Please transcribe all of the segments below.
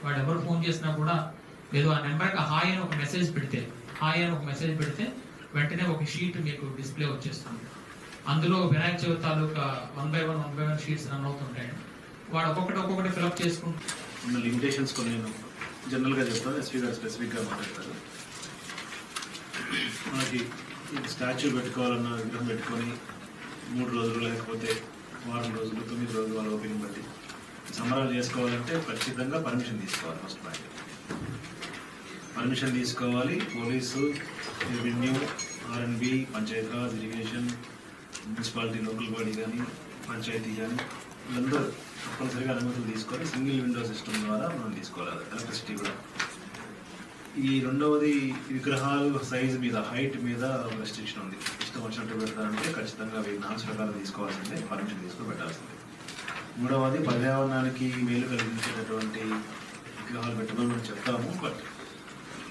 వాడు ఎవరు ఫోన్ చేసినా కూడా ఏదో ఆ నెంబర్కి హాయ్ అని ఒక మెసేజ్ పెడితే వెంటనే ఒక షీట్ మీకు డిస్ప్లే వచ్చేస్తుంది. అందులో వినాయక చవితి తాలూకా 1 by 1 షీట్స్ రన్ అవుతుంటాయి. వాడు ఒక్కొక్కటి ఫిల్అప్ చేసుకుంటూ ఉన్న లిమిటేషన్స్ కొన్ని నేను జనరల్గా చెప్తాను, ఎస్పీ గారు స్పెసిఫిక్గా మాట్లాడతారు. మనకి స్టాచ్యూ పెట్టుకోవాలన్న విగ్రహం పెట్టుకొని 3 రోజులు లేకపోతే వారం రోజులు 9 రోజులు వాళ్ళ ఓపెనింగ్ బట్టి సంబరాలు చేసుకోవాలంటే ఖచ్చితంగా పర్మిషన్ తీసుకోవాలి. ఫస్ట్ పాయింట్ పర్మిషన్ తీసుకోవాలి. Police, revenue, R&B, Panchayati Raj, irrigation, municipality, local body కానీ పంచాయతీ కానీ వీళ్ళందరూ తప్పనిసరిగా అనుమతులు తీసుకొని సింగిల్ విండో సిస్టమ్ ద్వారా మనం తీసుకోవాలి. ఎలక్ట్రిసిటీ కూడా. ఈ రెండవది విగ్రహాలు సైజు మీద, హైట్ మీద రెస్ట్రిక్షన్ ఉంది. ఇష్టం వచ్చినట్టు పెడతారంటే ఖచ్చితంగా అవి నాలుగు రకాలు తీసుకోవాల్సిందే, పర్మిషన్ తీసుకొని పెట్టాల్సిందే. మూడవది పర్యావరణానికి మేలు కలిగించేటటువంటి విగ్రహాలు పెట్టమని మనం చెప్తాము. బట్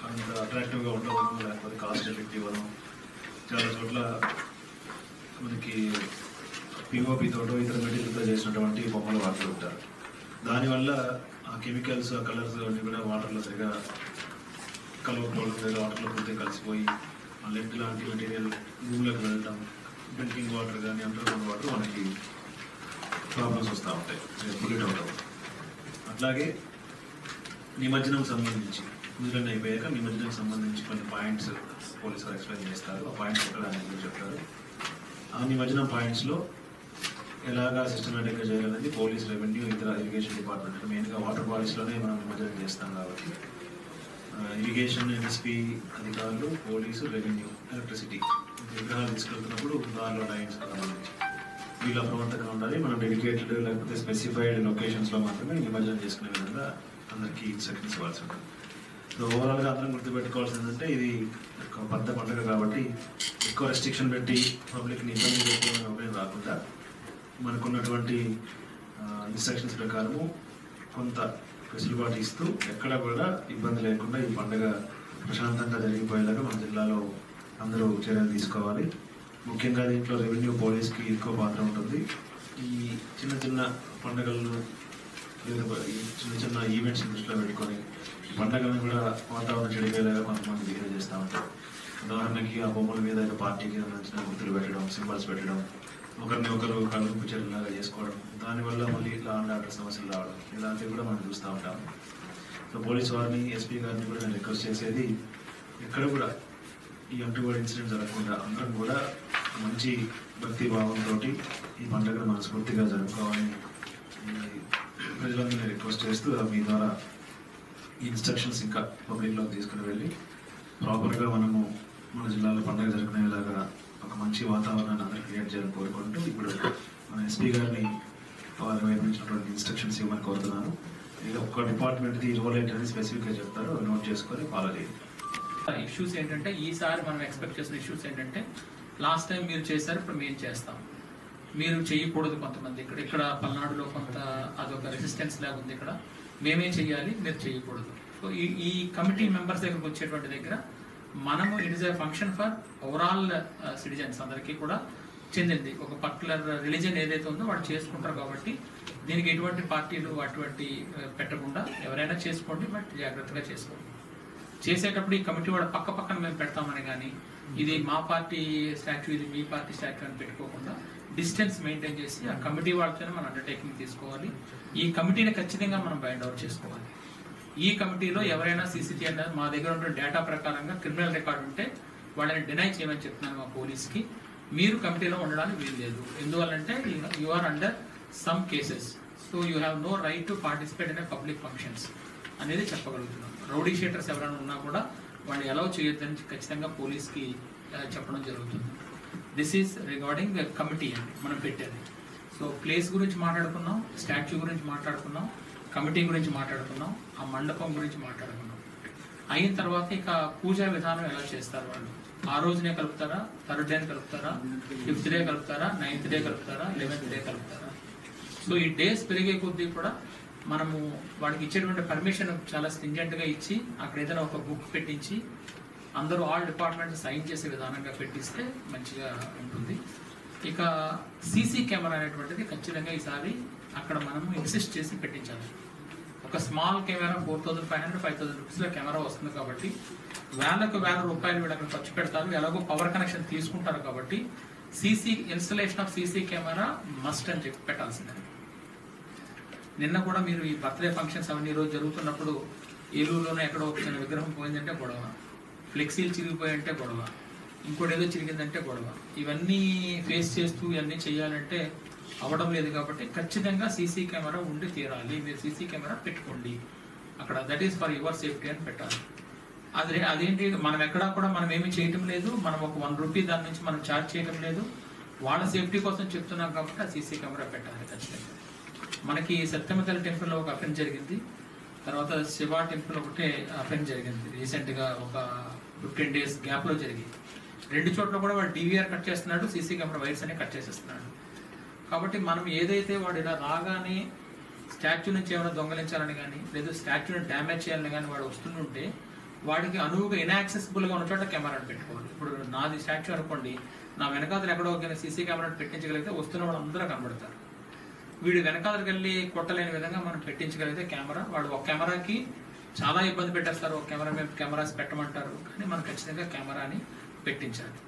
అంత అట్రాక్టివ్గా ఉండవను, లేకపోతే కాస్ట్ ఎఫెక్టివ్ అను చాలా చోట్ల మనకి POP తోటో ఇతర మెటీరియల్తో చేసినటువంటి బొమ్మలు వాడుతూ ఉంటారు. దానివల్ల ఆ కెమికల్స్, ఆ కలర్స్ అన్నీ కూడా వాటర్లో సరిగా కలవకపోవడం, లేదా వాటర్లో పూర్తిగా కలిసిపోయి ఆ లెడ్ లాంటి మెటీరియల్ భూమిలోకి వెళ్ళడం, డ్రింకింగ్ వాటర్ కానీ అండర్ గ్రౌండ్ వాటర్ మనకి ప్రాబ్లమ్స్ వస్తూ ఉంటాయి, పొల్యూట్ అవుతాం. అట్లాగే నిమజ్జనం సంబంధించి పూజలన్నీ అయిపోయాక నిమజ్జనం సంబంధించి కొన్ని పాయింట్స్ పోలీసులు ఎక్స్ప్లెయిన్ చేస్తారు. ఆ పాయింట్స్ ఎక్కడ అనేది చెప్తారు. ఆ నిమజ్జనం పాయింట్స్లో ఎలాగా సిస్టమేటిక్గా చేయాలనేది పోలీస్, రెవెన్యూ, ఇతర ఇరిగేషన్ డిపార్ట్మెంట్, మెయిన్గా వాటర్ బాడీస్లోనే మనం నిమజ్జనం చేస్తాం కాబట్టి ఇరిగేషన్, NSP అధికారులు, పోలీసు, రెవెన్యూ, ఎలక్ట్రిసిటీ విగ్రహాలు తీసుకెళ్తున్నప్పుడు దానిలో లైన్స్ సంబంధించి వీళ్ళు అప్రమత్తంగా ఉండాలి. మనం డెడికేటెడ్ లేకపోతే స్పెసిఫైడ్ లొకేషన్స్లో మాత్రమే నిమజ్జనం చేసుకునే విధంగా అందరికీ ఇన్స్ట్రక్షన్స్ ఇవ్వాల్సి ఉంటుంది. సో ఓవరాల్గా అందరం గుర్తుపెట్టుకోవాల్సింది ఏంటంటే ఇది ఒక పెద్ద పండుగ కాబట్టి ఎక్కువ రెస్ట్రిక్షన్ పెట్టి పబ్లిక్ని ఇబ్బంది పెట్టే ఉపయోగం రాకుండా మనకున్నటువంటి ఇన్స్ట్రక్షన్స్ ప్రకారము కొంత వెసులుబాటు ఇస్తూ ఎక్కడ కూడా ఇబ్బంది లేకుండా ఈ పండుగ ప్రశాంతంగా జరిగిపోయేలాగా మన జిల్లాలో అందరూ చర్యలు తీసుకోవాలి. ముఖ్యంగా దీంట్లో రెవెన్యూ, పోలీస్కి ఎక్కువ పాత్ర ఉంటుంది. ఈ చిన్న చిన్న పండుగలను లేదా చిన్న చిన్న ఈవెంట్స్ దృష్టిలో పెట్టుకొని పండుగలను కూడా వాతావరణం చెడిపోయేలాగా కొంతమంది బిహేవ్ చేస్తూ ఉంటారు. ఉదాహరణకి ఆ బొమ్మల మీద పార్టీకి సంబంధించిన గుర్తులు పెట్టడం, సింబల్స్ పెట్టడం, ఒకరిని ఒకరు కలుపు చర్యలాగా చేసుకోవడం, దానివల్ల మళ్ళీ లా అండ్ ఆర్డర్ సమస్యలు రావడం, ఇలాంటివి కూడా మనం చూస్తూ ఉంటాం. సో పోలీస్ వారిని, ఎస్పీ గారిని కూడా నేను రిక్వెస్ట్ చేసేది ఎక్కడ కూడా ఈ అంటువర్డ్ ఇన్సిడెంట్ జరగకుండా అందరం కూడా మంచి భక్తి భావంతో ఈ పండుగను మనస్ఫూర్తిగా జరుపుకోవాలని ప్రజలందరినీ రిక్వెస్ట్ చేస్తూ మీ ద్వారా ఈ ఇన్స్ట్రక్షన్స్ ఇంకా పబ్లిక్లోకి తీసుకుని వెళ్ళి ప్రాపర్గా మనము మన జిల్లాలో పండుగ జరుపుకునేలాగా ఒక మంచి వాతావరణాన్ని అందరూ క్రియేట్ చేయాలని కోరుకుంటూ ఇప్పుడు మన ఎస్పీ గారిని వారి వైపు నుంచినటువంటి ఇన్స్ట్రక్షన్స్ ఇవ్వమని కోరుతున్నాను. ఇది ఒక్క డిపార్ట్మెంట్ది రోల్ ఏంటనేది స్పెసిఫిక్గా చెప్తారు, అవి నోట్ చేసుకొని ఫాలో చేయండి. ఇష్యూస్ ఏంటంటే ఈసారి మనం ఎక్స్పెక్ట్ చేసిన ఇష్యూస్ ఏంటంటే లాస్ట్ టైం మీరు చేశారు, ఇప్పుడు మేము చేస్తాం, మీరు చేయకూడదు కొంతమంది ఇక్కడ పల్నాడులో కొంత అదొక రెసిస్టెన్స్ లాగా ఉంది, ఇక్కడ మేమే చేయాలి, మీరు చేయకూడదు. సో ఈ కమిటీ మెంబర్స్ దగ్గరకు వచ్చేటువంటి దగ్గర మనము it is a function for overall citizens అందరికీ కూడా చెందింది. ఒక పర్టికులర్ రిలీజన్ ఏదైతే ఉందో వాళ్ళు చేసుకుంటారు కాబట్టి దీనికి ఎటువంటి పార్టీలు అటువంటి పెట్టకుండా ఎవరైనా చేసుకోండి, బట్ జాగ్రత్తగా చేసుకోండి. చేసేటప్పుడు ఈ కమిటీ వాళ్ళ పక్కన మేము పెడతామని కానీ ఇది మా పార్టీ స్టాచ్యూ, ఇది మీ పార్టీ స్టాచ్యూ అని పెట్టుకోకుండా డిస్టెన్స్ మెయింటైన్ చేసి ఆ కమిటీ వాళ్ళతోనే మనం అండర్టేకింగ్ తీసుకోవాలి. ఈ కమిటీని ఖచ్చితంగా మనం బైండ్ అవుట్ చేసుకోవాలి. ఈ కమిటీలో ఎవరైనా CCTV అనేది మా దగ్గర ఉన్న డేటా ప్రకారంగా క్రిమినల్ రికార్డు ఉంటే వాళ్ళని డినై చేయమని చెప్తున్నాను మా పోలీస్కి. మీరు కమిటీలో ఉండడానికి వీలు లేదు. ఎందువల్లంటే you are under some cases, so you have no right to participate in public functions అనేది చెప్పగలుగుతున్నాం. రౌడీ షీటర్స్ ఎవరైనా ఉన్నా కూడా వాళ్ళు అలౌ చేయొద్దని ఖచ్చితంగా పోలీస్కి చెప్పడం జరుగుతుంది. దిస్ ఈస్ రిగార్డింగ్ కమిటీ అండి మనం పెట్టేది. సో ప్లేస్ గురించి మాట్లాడుకున్నాం, స్టాచ్యూ గురించి మాట్లాడుకున్నాం, కమిటీ గురించి మాట్లాడుకున్నాం, ఆ మండపం గురించి మాట్లాడుకున్నాం. అయిన తర్వాత ఇక పూజా విధానం ఎలా చేస్తారు వాళ్ళు, ఆ రోజునే కలుపుతారా, థర్డ్ డే కలుపుతారా, 5th డే కలుపుతారా, 9th డే కలుపుతారా, 11th డే కలుపుతారా. సో ఈ డేస్ పెరిగే కొద్దీ కూడా మనము వాడికి ఇచ్చేటువంటి పర్మిషన్ చాలా స్ట్రింజెంట్గా ఇచ్చి అక్కడ ఏదైనా ఒక బుక్ పెట్టించి అందరూ ఆల్ డిపార్ట్మెంట్స్ సైన్ చేసే విధానంగా పెట్టిస్తే మంచిగా ఉంటుంది. ఇక CC కెమెరా అనేటువంటిది ఖచ్చితంగా ఈసారి అక్కడ మనము ఇన్సిస్ట్ చేసి పెట్టించాలి. ఒక ఒక స్మాల్ కెమెరా 4,500 5,000 రూపీస్లో కెమెరా వస్తుంది కాబట్టి వేలకు వేల రూపాయలు వీళ్ళు అక్కడ ఖర్చు పెడతారు, ఎలాగో పవర్ కనెక్షన్ తీసుకుంటారు కాబట్టి installation of CC camera must అని చెప్పి పెట్టాల్సిందే. నిన్న కూడా మీరు ఈ బర్త్డే ఫంక్షన్స్ అవన్నీ రోజు జరుగుతున్నప్పుడు ఏలూరులోనే ఎక్కడో చిన్న విగ్రహం పోయిందంటే గొడవ, ఫ్లెక్సీలు చిరిగిపోయంటే గొడవ, ఇంకోటి ఏదో చిరిగిందంటే గొడవ. ఇవన్నీ ఫేస్ చేస్తూ ఇవన్నీ చేయాలంటే అవడం లేదు కాబట్టి ఖచ్చితంగా సీసీ కెమెరా ఉండి తీరాలి. మీరు సీసీ కెమెరా పెట్టుకోండి అక్కడ, that is for your safety అని పెట్టాలి. అదేంటి మనం ఎక్కడా కూడా మనం ఏమీ చేయటం లేదు, మనం ఒక 1 రూపీ దాని నుంచి మనం ఛార్జ్ చేయడం లేదు, వాళ్ళ సేఫ్టీ కోసం చెప్తున్నాం కాబట్టి ఆ సీసీ కెమెరా పెట్టాలి ఖచ్చితంగా. మనకి సత్యమతల్లి టెంపుల్లో ఒక అఫెన్స్ జరిగింది, తర్వాత శివ టెంపుల్ ఒకటే అఫెన్స్ జరిగింది రీసెంట్గా ఒక 15 days గ్యాప్లో జరిగింది. 2 చోట్ల కూడా వాడు DVR కట్ చేస్తున్నాడు, సీసీ కెమెరా వైర్స్ అనే కట్ చేసేస్తున్నాడు. కాబట్టి మనం ఏదైతే వాడు ఇలా రాగానే స్టాచ్యూ నుంచి ఏమైనా దొంగలించాలని కానీ లేదా స్టాచ్యూని డ్యామేజ్ చేయాలని కానీ వాడు వస్తుంటే వాడికి అనువుగా ఇన్యాక్సెసిబుల్గా ఉన్న చోట కెమెరాను పెట్టుకోవాలి. ఇప్పుడు నాది స్టాచ్యూ అనుకోండి, నా వెనకాతలు ఎక్కడో సీసీ కెమెరాను పెట్టించగలిగితే వస్తున్న వాళ్ళు అందరూ కనబడతారు. వీడు వెనకాతలకు వెళ్ళి కొట్టలేని విధంగా మనం పెట్టించగలిగితే కెమెరా, వాడు ఒక కెమెరాకి చాలా ఇబ్బంది పెట్టేస్తారు, ఒక కెమెరా మేము కెమెరాస్ పెట్టమంటారు, కానీ మనం ఖచ్చితంగా కెమెరాని పెట్టించాలి.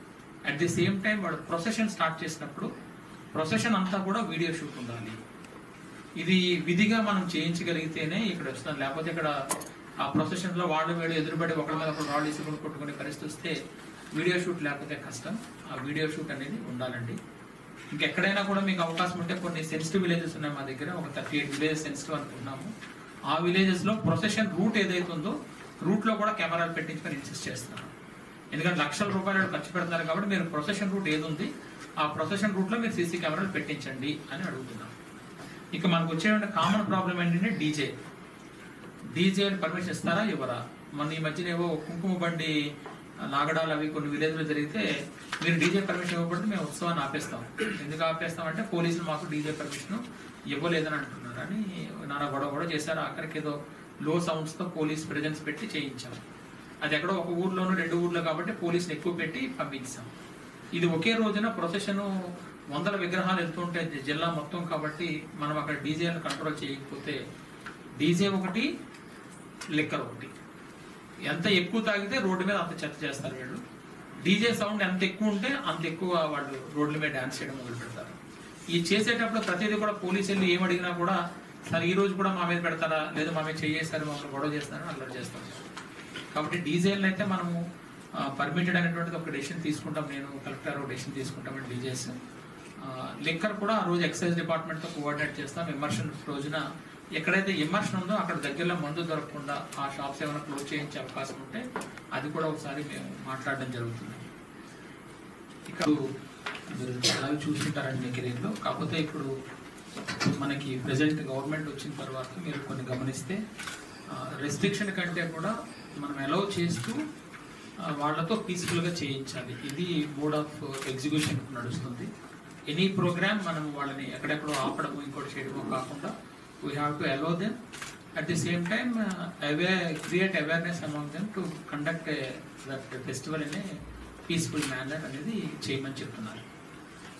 అట్ ది సేమ్ టైం వాడు ప్రొసెషన్ స్టార్ట్ చేసినప్పుడు ప్రొసెషన్ అంతా కూడా వీడియో షూట్ ఉండాలి. ఇది విధిగా మనం చేయించగలిగితేనే ఇక్కడ వస్తున్నాం, లేకపోతే ఇక్కడ ఆ ప్రొసెషన్ లో వాళ్ళు వీడు ఎదురుబడి ఒకరి మీద ఒకరు రాళ్ళు ఇసుకుని కొట్టుకునే పరిస్థితి వస్తే వీడియో షూట్ లేకపోతే కష్టం. ఆ వీడియో షూట్ అనేది ఉండాలండి. ఇంకెక్కడైనా కూడా మీకు అవకాశం ఉంటే కొన్ని సెన్సిటివ్ విలేజెస్ ఉన్నాయి మా దగ్గర, ఒక 38 విలేజెస్ సెన్సిటివ్ అనుకున్నాము. ఆ విలేజెస్ లో ప్రొసెషన్ రూట్ ఏదైతే ఉందో రూట్ లో కూడా కెమెరాలు పెట్టించుకొని ఇన్సిస్ట్ చేస్తున్నాను. ఎందుకంటే లక్షల రూపాయలు ఖర్చు పెడతారు కాబట్టి మీరు ప్రొసెషన్ రూట్ ఏది ఉంది ఆ ప్రొసెషన్ రూట్ లో మీరు సీసీ కెమెరాలు పెట్టించండి అని అడుగుతున్నాం. ఇక మనకు వచ్చే కామన్ ప్రాబ్లం ఏంటంటే డీజే పర్మిషన్ ఇస్తారా ఇవ్వరా? మన ఈ మధ్యన ఏవో కుంకుమ బండి నాగడాలు అవి కొన్ని విలేజ్లో జరిగితే మీరు డీజే పర్మిషన్ ఇవ్వకపోతే మేము ఉత్సవాన్ని ఆపేస్తాం. ఎందుకు ఆపేస్తామంటే పోలీసులు మాకు డీజే పర్మిషన్ ఇవ్వలేదని అంటున్నారు అని నానా గొడవ కూడా చేశారు. ఆఖరికి ఏదో లో సౌండ్స్ తో పోలీస్ ప్రెజెన్స్ పెట్టి చేయించాం. అది ఎక్కడో ఒక ఊర్లోనూ 2 ఊర్లో కాబట్టి పోలీసులు ఎక్కువ పెట్టి పంపించాం. ఇది ఒకే రోజున ప్రొసెషన్ 100 విగ్రహాలు వెళ్తుంటే జిల్లా మొత్తం కాబట్టి మనం అక్కడ డీజేలను కంట్రోల్ చేయకపోతే డీజే ఒకటి లిక్కర్ ఒకటి, ఎంత ఎక్కువ తాగితే రోడ్డు మీద అంత చెత్త చేస్తారు వీళ్ళు. డీజే సౌండ్ ఎంత ఎక్కువ ఉంటే అంత ఎక్కువ వాళ్ళు రోడ్ల మీద డాన్స్ చేయడం మొదలు పెడతారు. ఈ చేసేటప్పుడు ప్రతిదీ కూడా పోలీసులు ఏం అడిగినా కూడా సరే ఈ రోజు కూడా మా మీద పెడతారా, లేదా మా మీద చేయేస్తారు, మమ్మల్ని గొడవ చేస్తారని అల్లరి చేస్తారు. కాబట్టి డీజేలను అయితే మనము పర్మిటెడ్ అనేటువంటిది ఒక డెసిషన్ తీసుకుంటాం, నేను కలెక్టర్ డెసిషన్ తీసుకుంటామని డీజేస్. లిక్కర్ కూడా ఆ రోజు ఎక్సైజ్ డిపార్ట్మెంట్తో కోఆర్డినేట్ చేస్తాం. ఇమర్షన్ రోజున ఎక్కడైతే ఇమర్షన్ ఉందో అక్కడ దగ్గరలో మందు దొరకకుండా ఆ షాప్స్ ఏమైనా క్లోజ్ చేయించే అవకాశం ఉంటే అది కూడా ఒకసారి మేము మాట్లాడడం జరుగుతుంది. ఇక్కడ మీరు చాలా చూసుకుంటారండి మీ కెరీర్లో. కాకపోతే ఇప్పుడు మనకి ప్రెసెంట్ గవర్నమెంట్ వచ్చిన తర్వాత మీరు కొన్ని గమనిస్తే రెస్ట్రిక్షన్ కంటే కూడా మనం అలౌ చేస్తూ వాళ్ళతో పీస్ఫుల్గా చేయించాలి. ఇది మోడ్ ఆఫ్ ఎగ్జిక్యూషన్ నడుస్తుంది. ఎనీ ప్రోగ్రామ్ మనం వాళ్ళని ఎక్కడెక్కడో ఆపడము ఇంకోటి చేయడమో కాకుండా we have to allow them. At the same time create awareness among them to conduct that festival in a peaceful manner అనేది చేయమని చెప్తున్నారు.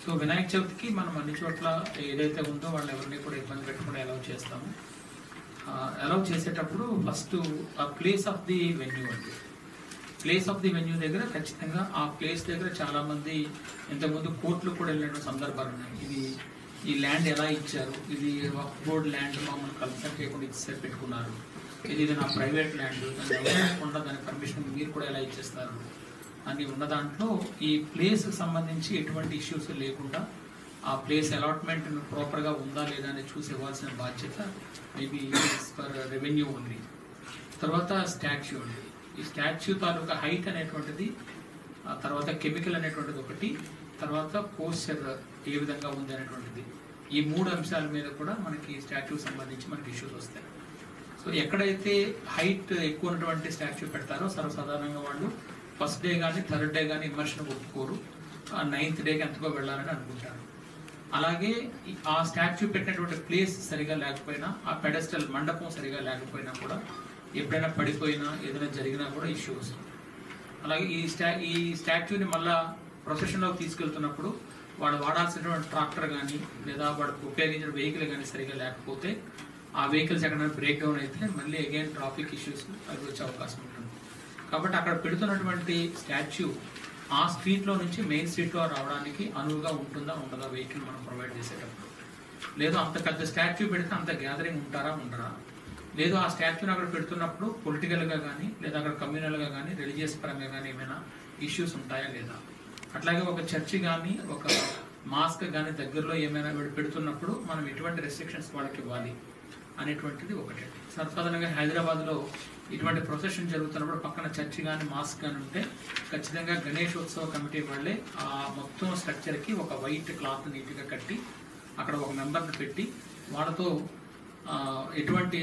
సో వినాయక చవితికి మనం అన్ని చోట్ల ఏదైతే ఉందో వాళ్ళు ఎవరిని కూడా ఇబ్బంది పెట్టుకుని అలౌ చేస్తాము. అలౌ చేసేటప్పుడు ఫస్ట్ ఆ ప్లేస్ ఆఫ్ ది వెన్యూ అండి. ప్లేస్ ఆఫ్ ది వెన్యూ దగ్గర ఖచ్చితంగా ఆ ప్లేస్ దగ్గర చాలా మంది ఇంతకుముందు కోర్టులు కూడా వెళ్ళిన సందర్భాలు ఉన్నాయి. ఇది ఈ ల్యాండ్ ఎలా ఇచ్చారు, ఇది వక్ఫ్ బోర్డ్ ల్యాండ్ మమ్మల్ని కన్సల్ట్ చేయకుండా ఇచ్చేసారి పెట్టుకున్నారు, ఇది నా ప్రైవేట్ ల్యాండ్ ఎవరైనా దాని పర్మిషన్ మీరు కూడా ఎలా ఇచ్చేస్తారు అని ఉన్న దాంట్లో ఈ ప్లేస్కి సంబంధించి ఎటువంటి ఇష్యూస్ లేకుండా ఆ ప్లేస్ అలాట్మెంట్ ప్రాపర్గా ఉందా లేదా అని చూసి ఇవ్వాల్సిన బాధ్యత మేబీ ఫర్ రెవెన్యూ ఉంది. తర్వాత స్టాచ్యూ ఉంది. ఈ స్టాచ్యూ తాలూకా హైట్ అనేటువంటిది, తర్వాత కెమికల్ అనేటువంటిది ఒకటి, తర్వాత పోస్చర్ ఏ విధంగా ఉంది అనేటువంటిది, ఈ 3 అంశాల మీద కూడా మనకి స్టాచ్యూ సంబంధించి మనకి ఇష్యూస్ వస్తాయి. సో ఎక్కడైతే హైట్ ఎక్కువ ఉన్నటువంటి స్టాచ్యూ పెడతారో సర్వసాధారణంగా వాళ్ళు ఫస్ట్ డే కానీ థర్డ్ డే కానీ ఇమర్షన్ ఒప్పుకోరు, 9th డేకి ఎంతకో వెళ్ళాలని అనుకుంటారు. అలాగే ఆ స్టాచ్యూ పెట్టినటువంటి ప్లేస్ సరిగా లేకపోయినా, ఆ పెడెస్టల్ మండపం సరిగా లేకపోయినా కూడా ఎప్పుడైనా పడిపోయినా ఏదైనా జరిగినా కూడా ఇష్యూ వస్తుంది. అలాగే ఈ స్టాచ్యూని మళ్ళా ప్రొసెషన్లోకి తీసుకెళ్తున్నప్పుడు వాడు వాడాల్సినటువంటి ట్రాక్టర్ కానీ లేదా వాడు ఉపయోగించిన వెహికల్ కానీ సరిగా లేకపోతే ఆ వెహికల్స్ ఎక్కడైనా బ్రేక్ డౌన్ అయితే మళ్ళీ అగైన్ ట్రాఫిక్ ఇష్యూస్ అవి వచ్చే అవకాశం ఉంటుంది. కాబట్టి అక్కడ పెడుతున్నటువంటి స్టాచ్యూ ఆ స్ట్రీట్లో నుంచి మెయిన్ స్ట్రీట్లో రావడానికి అనువుగా ఉంటుందా ఉండదా వెహికల్ మనం ప్రొవైడ్ చేసేటప్పుడు. లేదు అంత పెద్ద స్టాచ్యూ పెడితే అంత గ్యాదరింగ్ ఉంటారా ఉండరా, లేదు ఆ స్టాచ్యూని అక్కడ పెడుతున్నప్పుడు పొలిటికల్గా కానీ లేదా అక్కడ కమ్యూనల్గా కానీ రిలీజియస్ పరంగా కానీ ఏమైనా ఇష్యూస్ ఉంటాయా లేదా. అట్లాగే ఒక చర్చి కానీ ఒక మాస్క్ కానీ దగ్గరలో ఏమైనా పెడుతున్నప్పుడు మనం ఎటువంటి రెస్ట్రిక్షన్స్ వాళ్ళకి ఇవ్వాలి అనేటువంటిది ఒకటి. సర్వసాధారణంగా హైదరాబాద్లో ఇటువంటి ప్రొసెషన్ జరుగుతున్నప్పుడు పక్కన చర్చి కానీ మాస్క్ కానీ ఉంటే ఖచ్చితంగా గణేశోత్సవ కమిటీ వాళ్ళే ఆ మొత్తం స్ట్రక్చర్కి ఒక వైట్ క్లాత్ నీట్గా కట్టి అక్కడ ఒక మెంబర్ని పెట్టి వాళ్ళతో ఎటువంటి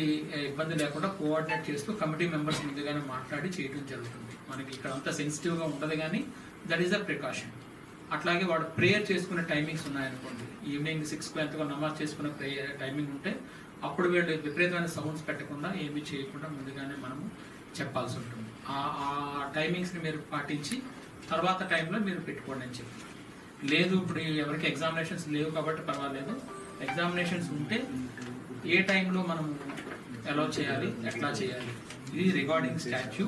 ఇబ్బంది లేకుండా కోఆర్డినేట్ చేస్తూ కమిటీ మెంబర్స్ ముందుగానే మాట్లాడి చేయడం జరుగుతుంది. మనకి ఇక్కడ అంతా సెన్సిటివ్గా ఉంటుంది కానీ దట్ ఈస్ అ ప్రికాషన్. అట్లాగే వాడు ప్రేయర్ చేసుకునే టైమింగ్స్ ఉన్నాయనుకోండి, ఈవినింగ్ 6కు ఎంతగా నమాజ్ చేసుకునే ప్రేయర్ టైమింగ్ ఉంటే అప్పుడు వీళ్ళు విపరీతమైన సౌండ్స్ పెట్టకుండా ఏమీ చేయకుండా ముందుగానే మనము చెప్పాల్సి ఉంటుంది. ఆ టైమింగ్స్ని మీరు పాటించి తర్వాత టైంలో మీరు పెట్టుకోండి అని చెప్పి. లేదు ఇప్పుడు ఎవరికి ఎగ్జామినేషన్స్ లేవు కాబట్టి పర్వాలేదు, ఎగ్జామినేషన్స్ ఉంటే ఏ టైంలో మనం అలౌ చేయాలి ఎట్లా చేయాలి ఇది రిగార్డింగ్ స్టాచ్యూ.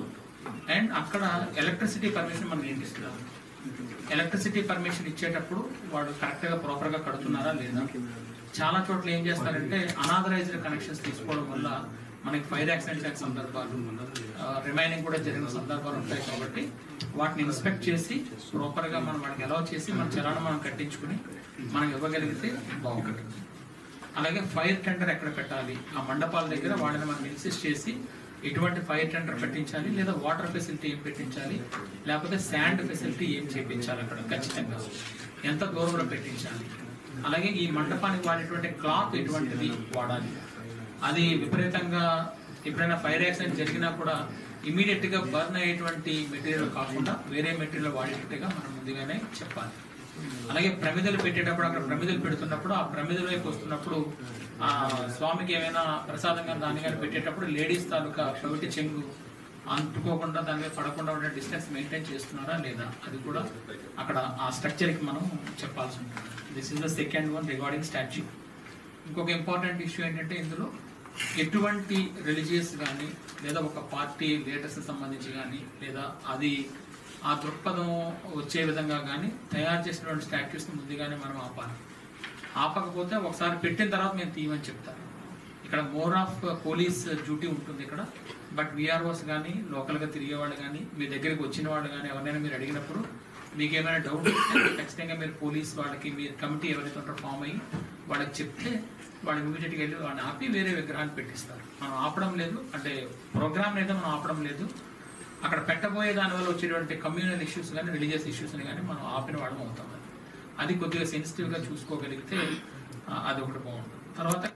అండ్ అక్కడ ఎలక్ట్రిసిటీ పర్మిషన్ మనం ఏంటి ఇస్తున్నాం, ఎలక్ట్రిసిటీ పర్మిషన్ ఇచ్చేటప్పుడు వాడు కరెక్ట్గా ప్రాపర్గా కడుతున్నారా లేదా. చాలా చోట్ల ఏం చేస్తారంటే అనాథరైజ్డ్ కనెక్షన్స్ తీసుకోవడం వల్ల మనకి ఫైర్ యాక్సిడెంట్స్ అయిన సందర్భాలు రిమైనింగ్ కూడా జరిగిన సందర్భాలు ఉంటాయి. కాబట్టి వాటిని ఇన్స్పెక్ట్ చేసి ప్రాపర్గా మనం వాడికి అలౌ చేసి మన చలాన్ని మనం కట్టించుకుని మనం ఇవ్వగలిగితే బాగుంటుంది. అలాగే ఫైర్ టెండర్ ఎక్కడ పెట్టాలి, ఆ మండపాల దగ్గర వాళ్ళని మనం ఇన్సిస్ట్ చేసి ఎటువంటి ఫైర్ టెండర్ పెట్టించాలి, లేదా వాటర్ ఫెసిలిటీ ఏం పెట్టించాలి, లేకపోతే శాండ్ ఫెసిలిటీ ఏం చేయించాలి, అక్కడ ఖచ్చితంగా ఎంత దూరంలో పెట్టించాలి. అలాగే ఈ మండపానికి వాడేటువంటి క్లాత్ ఎటువంటిది వాడాలి, అది విపరీతంగా ఎప్పుడైనా ఫైర్ యాక్సిడెంట్ జరిగినా కూడా ఇమీడియట్ గా బర్న్ అయ్యేటువంటి మెటీరియల్ కాకుండా వేరే మెటీరియల్ వాడేటట్టుగా మనం ముందుగానే చెప్పాలి. అలాగే ప్రమిదలు పెట్టేటప్పుడు అక్కడ ప్రమిదలు పెడుతున్నప్పుడు ఆ ప్రమిదల వైపు వస్తున్నప్పుడు ఆ స్వామికి ఏమైనా ప్రసాదంగా దాన్ని కానీ పెట్టేటప్పుడు లేడీస్ తాలూకా షౌటి చెంగు అంటుకోకుండా దాని మీద పడకుండా ఉండే డిస్టెన్స్ మెయింటైన్ చేస్తున్నారా లేదా అది కూడా అక్కడ ఆ స్ట్రక్చర్కి మనం చెప్పాల్సి ఉంటుంది. This is the second one regarding statue. ఇంకొక ఇంపార్టెంట్ ఇష్యూ ఏంటంటే ఇందులో ఎటువంటి రిలీజియస్ కానీ లేదా ఒక పార్టీ లీడర్స్ సంబంధించి కానీ లేదా అది ఆ దృక్పథం వచ్చే విధంగా కానీ తయారు చేసినటువంటి స్టాట్యూస్ని ముందుగానే మనం ఆపాలి. ఆపకపోతే ఒకసారి పెట్టిన తర్వాత మేము తీయమని చెప్తాను. ఇక్కడ మోర్ ఆఫ్ పోలీస్ డ్యూటీ ఉంటుంది ఇక్కడ. బట్ విఆర్ఓస్ కానీ లోకల్గా తిరిగే వాళ్ళు కానీ మీ దగ్గరికి వచ్చిన వాళ్ళు కానీ ఎవరైనా మీరు అడిగినప్పుడు మీకు ఏమైనా డౌట్ ఉంటే ఖచ్చితంగా మీరు పోలీస్ వాళ్ళకి మీరు కమిటీ ఎవరైతే ఉంటారో ఫామ్ అయ్యి వాళ్ళకి చెప్తే వాళ్ళు ఇమీడియట్గా వెళ్ళి వాళ్ళని ఆపి వేరే విగ్రహాన్ని పెట్టిస్తారు. మనం ఆపడం లేదు, అంటే ప్రోగ్రామ్ అయితే మనం ఆపడం లేదు. అక్కడ పెట్టబోయే దానివల్ల వచ్చేటువంటి కమ్యూనల్ ఇష్యూస్ కానీ రిలీజియస్ ఇష్యూస్ని కానీ మనం ఆపిన వాళ్ళం అవుతాం. అది కొద్దిగా సెన్సిటివ్గా చూసుకోగలిగితే అది ఒకటి బాగుంటుంది. తర్వాత